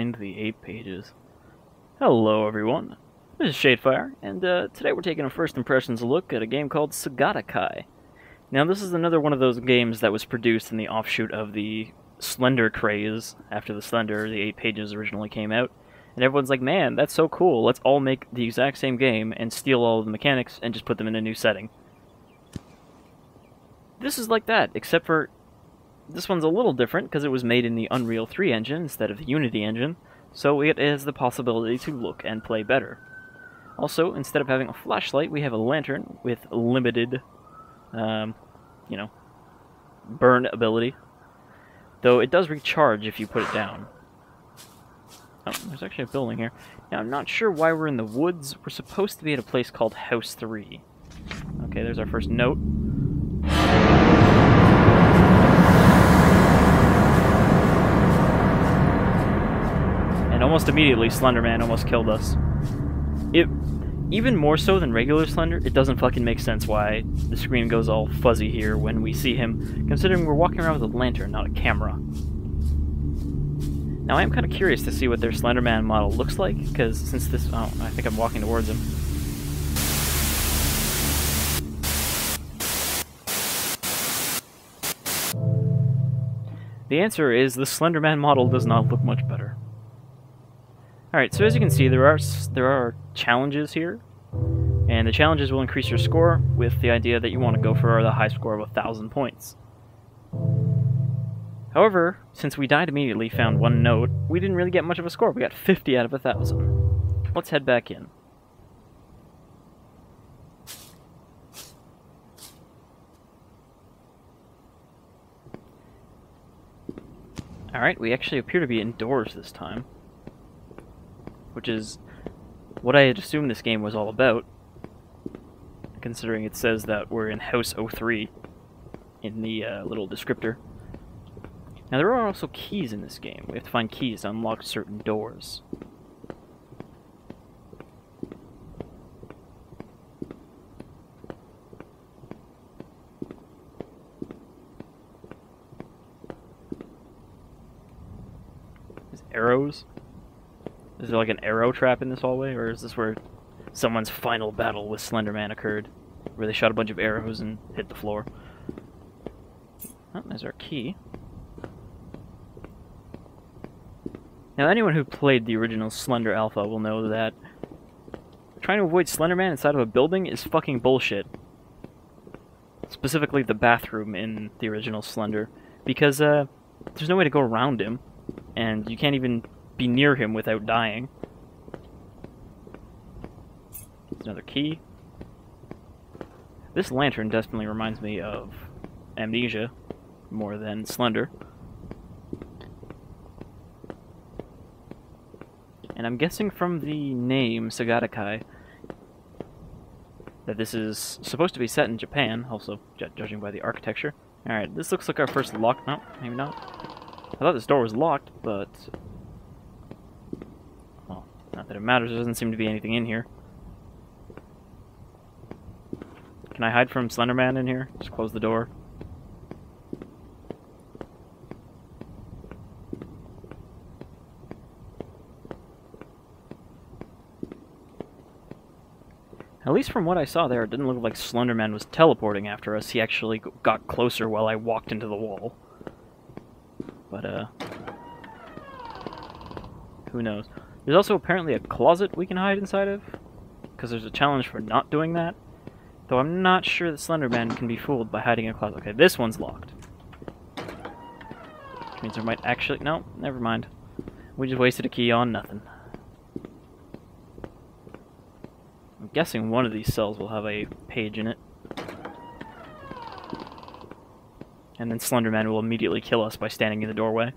behind the 8 pages. Hello everyone, this is Shadefire, and today we're taking a first impressions look at a game called Segatakai. Now this is another one of those games that was produced in the offshoot of the Slender craze, after the Slender, the 8 pages originally came out, and everyone's like, man, that's so cool, let's all make the exact same game and steal all of the mechanics and just put them in a new setting. This is like that, except for this one's a little different because it was made in the Unreal 3 engine instead of the Unity engine, so it has the possibility to look and play better. Also, instead of having a flashlight, we have a lantern with limited, burn ability. Though it does recharge if you put it down. Oh, there's actually a building here. Now, I'm not sure why we're in the woods. We're supposed to be at a place called House 3. Okay, there's our first note. And almost immediately, Slenderman almost killed us. Even more so than regular Slender, it doesn't fucking make sense why the screen goes all fuzzy here when we see him, considering we're walking around with a lantern, not a camera. Now, I am kind of curious to see what their Slenderman model looks like, because since this... Oh, I think I'm walking towards him. The answer is the Slenderman model does not look much better. Alright, so as you can see, there are challenges here, and the challenges will increase your score with the idea that you want to go for the high score of 1,000 points. However, since we died immediately, found one note, we didn't really get much of a score. We got 50 out of 1,000. Let's head back in. Alright, we actually appear to be indoors this time, which is what I had assumed this game was all about, considering it says that we're in House 03 in the little descriptor. Now, there are also keys in this game. We have to find keys to unlock certain doors. There's arrows. Is there like an arrow trap in this hallway, or is this where someone's final battle with Slenderman occurred? Where they shot a bunch of arrows and hit the floor. Oh, there's our key. Now, anyone who played the original Slender Alpha will know that trying to avoid Slenderman inside of a building is fucking bullshit. Specifically the bathroom in the original Slender, because there's no way to go around him, and you can't even be near him without dying. There's another key. This lantern definitely reminds me of Amnesia more than Slender. And I'm guessing from the name Segatakai that this is supposed to be set in Japan, also judging by the architecture. Alright, this looks like our first lock... No, maybe not. I thought this door was locked, but... Well, not that it matters, there doesn't seem to be anything in here. Can I hide from Slenderman in here? Just close the door. At least from what I saw there, it didn't look like Slenderman was teleporting after us. He actually got closer while I walked into the wall. But, who knows? There's also apparently a closet we can hide inside of, because there's a challenge for not doing that. Though I'm not sure that Slenderman can be fooled by hiding in a closet. Okay, this one's locked. Which means there might actually... No, never mind. We just wasted a key on nothing. I'm guessing one of these cells will have a page in it. And then Slenderman will immediately kill us by standing in the doorway.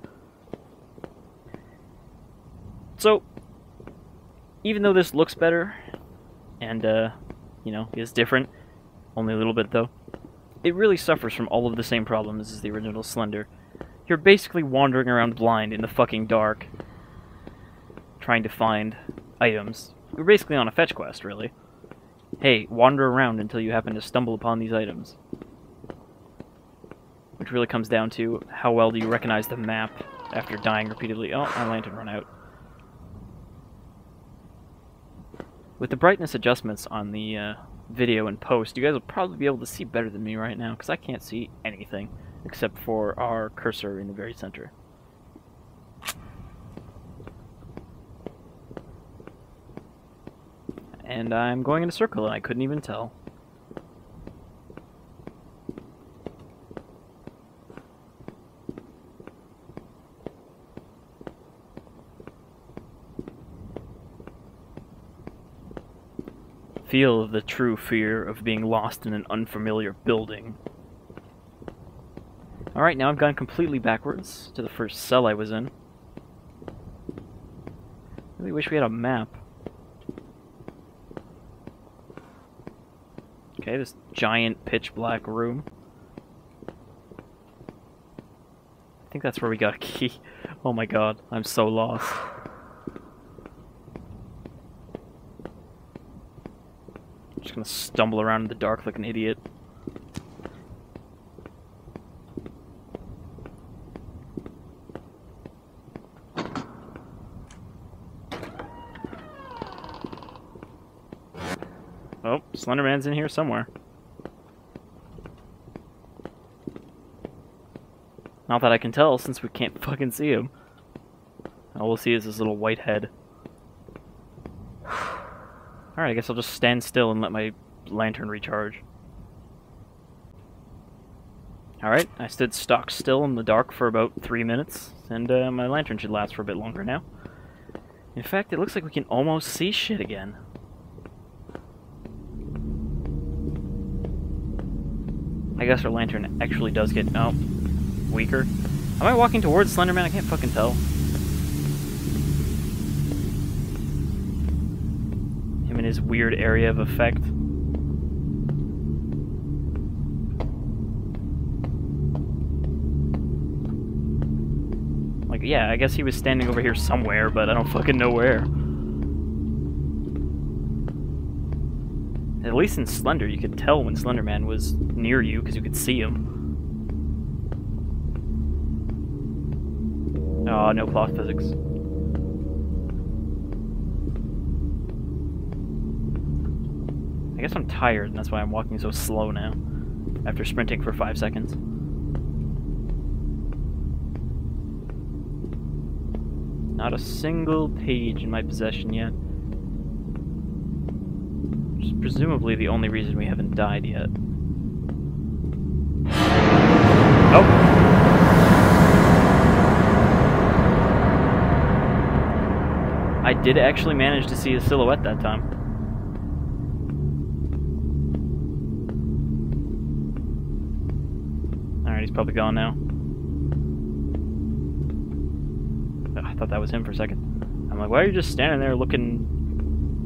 So, even though this looks better, and, is different, only a little bit though, it really suffers from all of the same problems as the original Slender. You're basically wandering around blind in the fucking dark, trying to find items. We're basically on a fetch quest, really. Hey, wander around until you happen to stumble upon these items. Which really comes down to how well do you recognize the map after dying repeatedly. Oh, my lantern ran out. With the brightness adjustments on the video and post, you guys will probably be able to see better than me right now, because I can't see anything except for our cursor in the very center. And I'm going in a circle, and I couldn't even tell. Feel the true fear of being lost in an unfamiliar building. Alright, now I've gone completely backwards to the first cell I was in. Really wish we had a map. Okay, this giant pitch black room. I think that's where we got a key. Oh my god, I'm so lost. Just gonna stumble around in the dark like an idiot. Oh, Slenderman's in here somewhere. Not that I can tell, since we can't fucking see him. All we'll see is his little white head. Alright, I guess I'll just stand still and let my lantern recharge. Alright, I stood stock still in the dark for about 3 minutes, and my lantern should last for a bit longer now. In fact, it looks like we can almost see shit again. I guess our lantern actually does get, weaker. Am I walking towards Slenderman? I can't fucking tell. Him in his weird area of effect. Like, yeah, I guess he was standing over here somewhere, but I don't fucking know where. At least in Slender, you could tell when Slenderman was near you, because you could see him. Oh, no plot physics. I guess I'm tired, and that's why I'm walking so slow now, after sprinting for 5 seconds. Not a single page in my possession yet. Which is presumably the only reason we haven't died yet. Oh! I did actually manage to see a silhouette that time. Alright, he's probably gone now. I thought that was him for a second. I'm like, why are you just standing there looking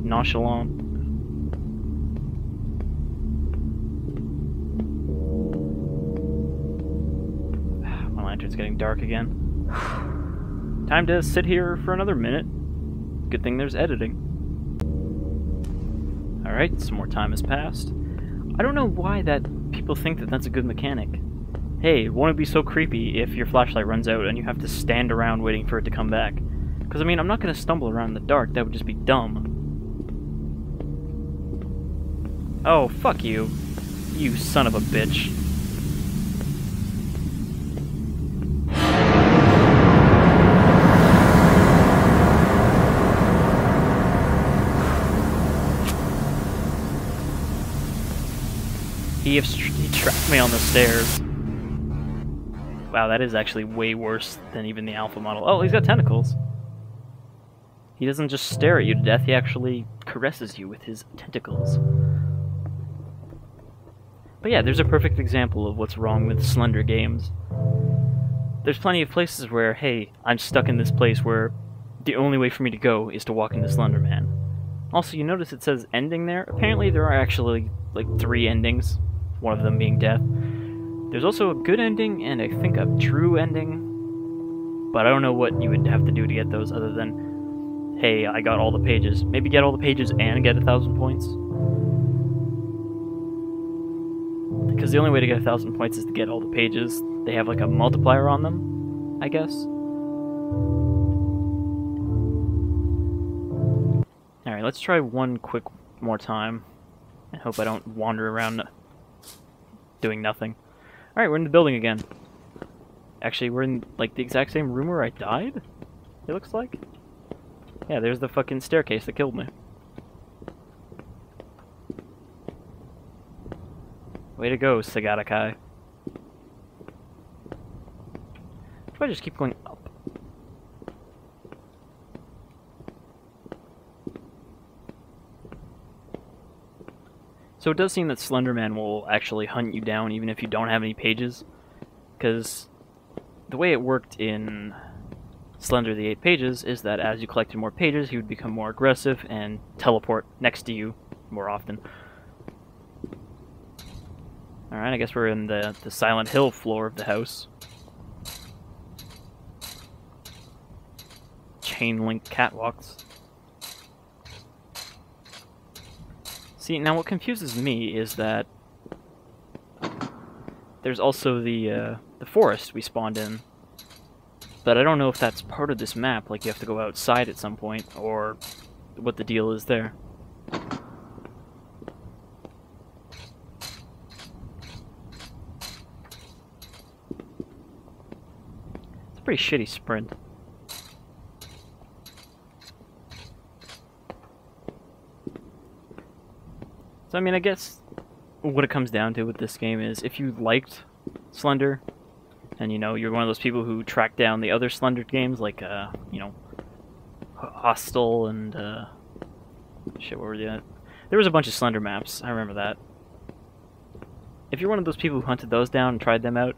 nonchalant? My lantern's getting dark again. Time to sit here for another minute. Good thing there's editing. Alright, some more time has passed. I don't know why that people think that that's a good mechanic. Hey, won't it be so creepy if your flashlight runs out and you have to stand around waiting for it to come back? Because, I mean, I'm not going to stumble around in the dark. That would just be dumb. Oh, fuck you. You son of a bitch. He trapped me on the stairs. Wow, that is actually way worse than even the alpha model. Oh, he's got tentacles. He doesn't just stare at you to death, he actually caresses you with his tentacles. But yeah, there's a perfect example of what's wrong with Slender games. There's plenty of places where, hey, I'm stuck in this place where the only way for me to go is to walk into Slenderman. Also, you notice it says ending there? Apparently there are actually, like, 3 endings. One of them being death. There's also a good ending, and I think a true ending. But I don't know what you would have to do to get those other than, hey, I got all the pages. Maybe get all the pages and get 1,000 points. Because the only way to get 1,000 points is to get all the pages. They have like a multiplier on them, I guess. Alright, Alright, let's try one quick more time. And hope I don't wander around doing nothing. Alright, we're in the building again. Actually, we're in, like, the exact same room where I died? It looks like? Yeah, there's the fucking staircase that killed me. Way to go, Segatakai. If I just keep going up. So it does seem that Slenderman will actually hunt you down even if you don't have any pages. Because the way it worked in Slender the 8 Pages is that as you collected more pages, he would become more aggressive and teleport next to you more often. Alright, I guess we're in the Silent Hill floor of the house. Chain link catwalks. See, now what confuses me is that there's also the forest we spawned in. But I don't know if that's part of this map, like you have to go outside at some point, or what the deal is there. It's a pretty shitty sprint. So, I mean, I guess what it comes down to with this game is if you liked Slender, and, you know, you're one of those people who track down the other Slender games, like, you know, Hostel and, shit, what were the... There was a bunch of Slender maps, I remember that. If you're one of those people who hunted those down and tried them out,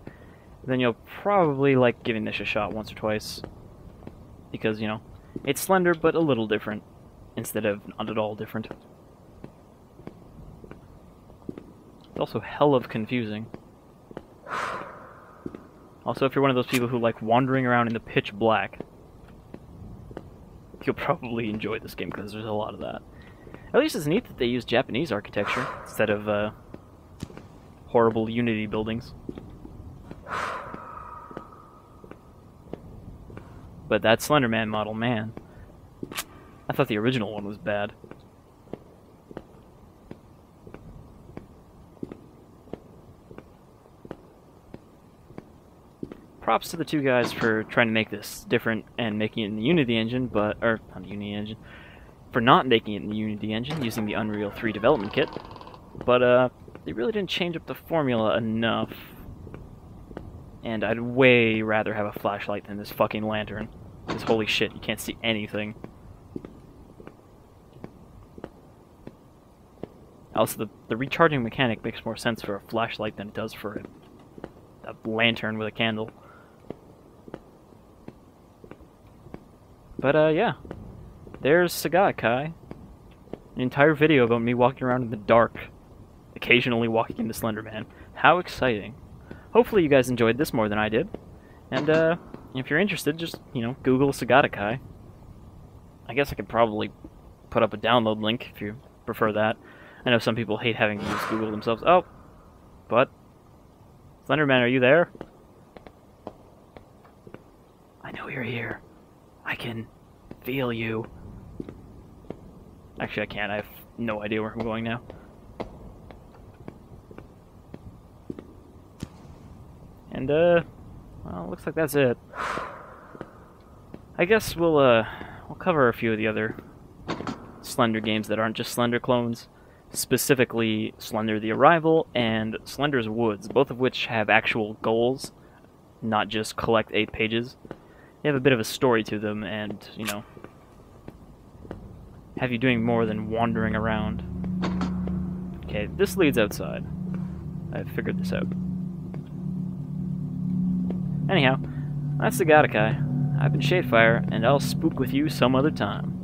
then you'll probably like giving this a shot once or twice. Because, you know, it's Slender, but a little different, instead of not at all different. It's also hell of confusing. Also, if you're one of those people who like wandering around in the pitch black, you'll probably enjoy this game because there's a lot of that. At least it's neat that they use Japanese architecture instead of horrible Unity buildings. But that Slenderman model, man. I thought the original one was bad. Props to the two guys for trying to make this different and making it in the Unity engine, but, or, not the Unity engine, for not making it in the Unity engine, using the Unreal 3 development kit. But, they really didn't change up the formula enough. And I'd way rather have a flashlight than this fucking lantern. Because holy shit, you can't see anything. Also, the recharging mechanic makes more sense for a flashlight than it does for a lantern with a candle. But, yeah. There's Segatakai. An entire video about me walking around in the dark, occasionally walking into Slenderman. How exciting. Hopefully you guys enjoyed this more than I did. And, if you're interested, just, you know, Google Segatakai. I guess I could probably put up a download link if you prefer that. I know some people hate having to use Google themselves. Oh! But... Slenderman, are you there? I know you're here. I can feel you. Actually, I can't. I have no idea where I'm going now. And, well, looks like that's it. I guess we'll cover a few of the other Slender games that aren't just Slender clones. Specifically, Slender the Arrival and Slender's Woods, both of which have actual goals, not just collect 8 pages. They have a bit of a story to them and, you know, have you doing more than wandering around. Okay, this leads outside. I've figured this out. Anyhow, that's the Segatakai. I've been Shadefire, and I'll spook with you some other time.